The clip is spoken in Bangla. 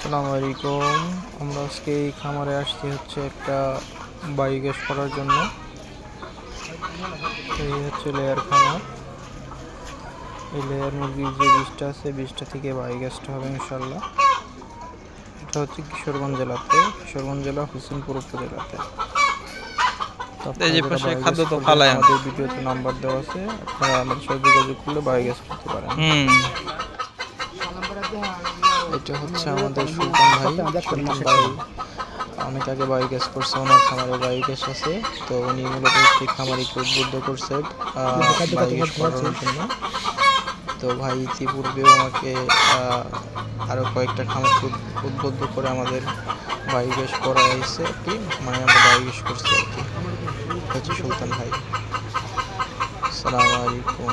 আসসালামু আলাইকুম। আমরা আজকে এই খামারে আসছি হচ্ছে একটা বায়োগ্যাস করার জন্য। এই হচ্ছে লেয়ার খামার। এই লেয়ার মুরগির যে বীজটা আছে, বীজটা থেকে বায়োগ্যাসটা হবে ইনশাল্লাহ। এটা হচ্ছে কিশোরগঞ্জ জেলা হোসেনপুর উপজেলাতে। এই যে পাশে খাদ্য তো ফালায় আমাদের ভিডিওতে নাম্বার দেওয়া আছে, আপনারা আমাদের সাথে যোগাযোগ করলে বায়োগ্যাস করতে পারেন। এটা হচ্ছে আমাদের সুলতান ভাই। অনেক আগে বায়োগ্যাস করছে, ওনার খামারে বায়োগ্যাস আছে। তো উনি মূলত একটি খামারিকে উদ্বুদ্ধ করছে বায়োগ্যাস করার জন্য। তো ভাই ইতিপূর্বেও আমাকে আরও কয়েকটা খামারকে উদ্বুদ্ধ করে আমাদের বায়োগ্যাস করা হয়েছে আর কি, মানে আমরা বায়োগ্যাস করছি আর কি। হচ্ছে সুলতান ভাই। আসসালামু আলাইকুম।